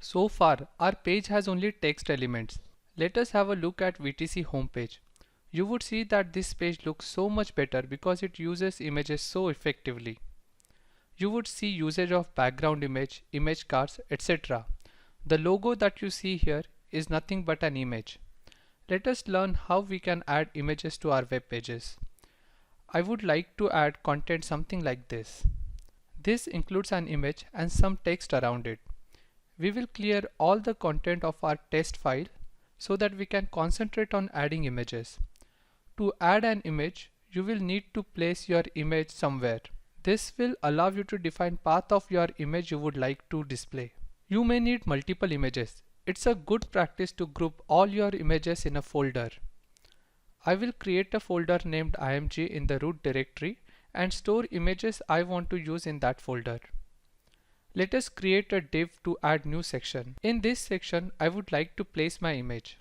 So far, our page has only text elements. Let us have a look at VTC homepage. You would see that this page looks so much better because it uses images so effectively. You would see usage of background image, image cards, etc. The logo that you see here is nothing but an image. Let us learn how we can add images to our web pages. I would like to add content something like this. This includes an image and some text around it. We will clear all the content of our test file so that we can concentrate on adding images. To add an image, you will need to place your image somewhere. This will allow you to define path of your image you would like to display. You may need multiple images. It's a good practice to group all your images in a folder. I will create a folder named img in the root directory and store images I want to use in that folder. Let us create a div to add new section. In this section, I would like to place my image.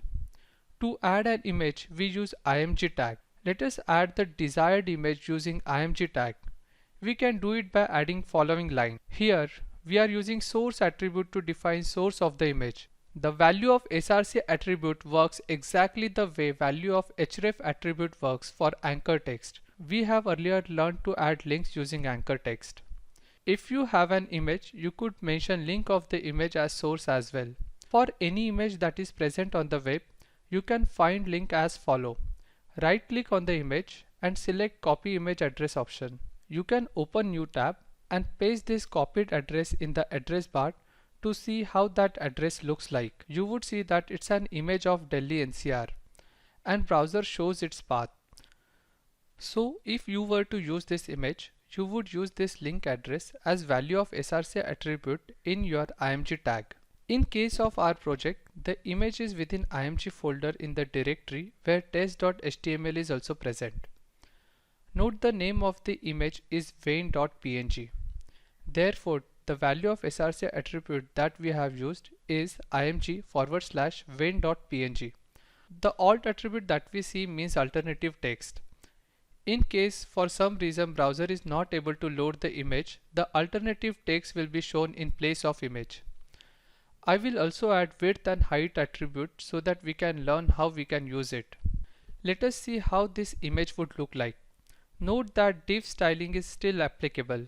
To add an image, we use img tag. Let us add the desired image using img tag. We can do it by adding following line. Here, we are using source attribute to define source of the image. The value of src attribute works exactly the way value of href attribute works for anchor text. We have earlier learned to add links using anchor text. If you have an image, you could mention link of the image as source as well. For any image that is present on the web, you can find link as follow. Right click on the image and select copy image address option. You can open new tab and paste this copied address in the address bar to see how that address looks like. You would see that it's an image of Delhi NCR and browser shows its path. So if you were to use this image, you would use this link address as value of src attribute in your img tag. In case of our project, the image is within img folder in the directory where test.html is also present. Note the name of the image is vain.png. Therefore, the value of src attribute that we have used is img/vain.png. The alt attribute that we see means alternative text. In case for some reason browser is not able to load the image, the alternative text will be shown in place of image. I will also add width and height attribute so that we can learn how we can use it. Let us see how this image would look like. Note that div styling is still applicable.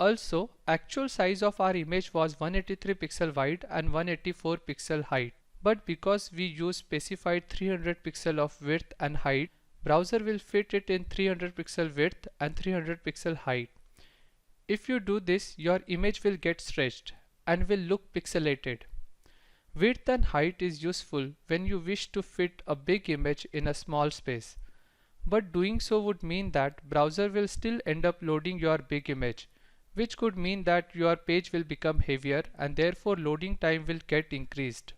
Also, actual size of our image was 183 pixel wide and 184 pixel height. But because we use specified 300 pixel of width and height, browser will fit it in 300 pixel width and 300 pixel height. If you do this, your image will get stretched and will look pixelated. Width and height is useful when you wish to fit a big image in a small space. But doing so would mean that browser will still end up loading your big image, which could mean that your page will become heavier and therefore loading time will get increased.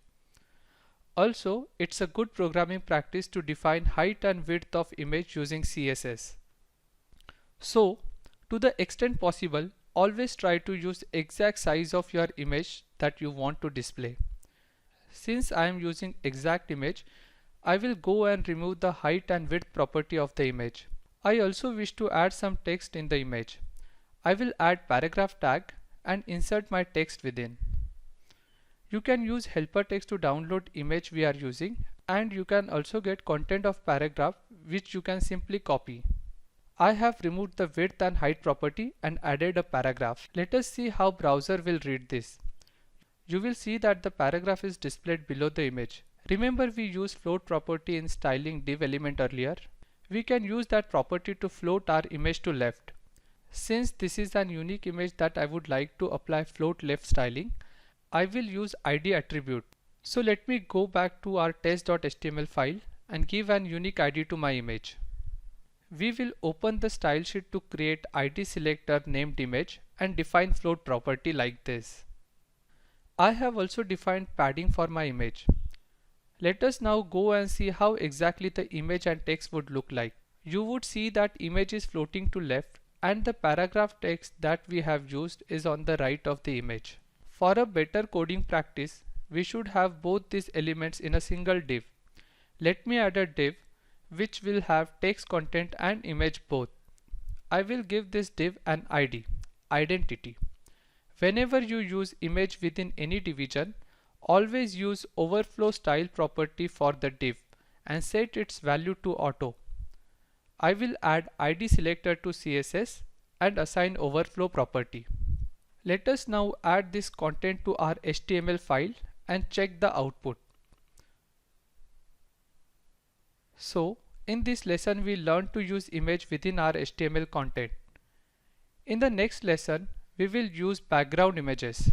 Also, it's a good programming practice to define height and width of image using CSS. So, to the extent possible, always try to use exact size of your image that you want to display. Since I am using exact image, I will go and remove the height and width property of the image. I also wish to add some text in the image. I will add paragraph tag and insert my text within. You can use helper text to download image we are using, and you can also get content of paragraph which you can simply copy. I have removed the width and height property and added a paragraph. Let us see how browser will read this. You will see that the paragraph is displayed below the image. Remember we used float property in styling div element earlier? We can use that property to float our image to left. Since this is an unique image that I would like to apply float left styling, I will use id attribute. So let me go back to our test.html file and give an unique id to my image. We will open the style sheet to create id selector named image and define float property like this. I have also defined padding for my image. Let us now go and see how exactly the image and text would look like. You would see that image is floating to left and the paragraph text that we have used is on the right of the image. For a better coding practice, we should have both these elements in a single div. Let me add a div which will have text content and image both. I will give this div an ID, identity. Whenever you use image within any division, always use overflow style property for the div and set its value to auto. I will add ID selector to CSS and assign overflow property. Let us now add this content to our HTML file and check the output. So, in this lesson we learned to use image within our HTML content. In the next lesson, we will use background images.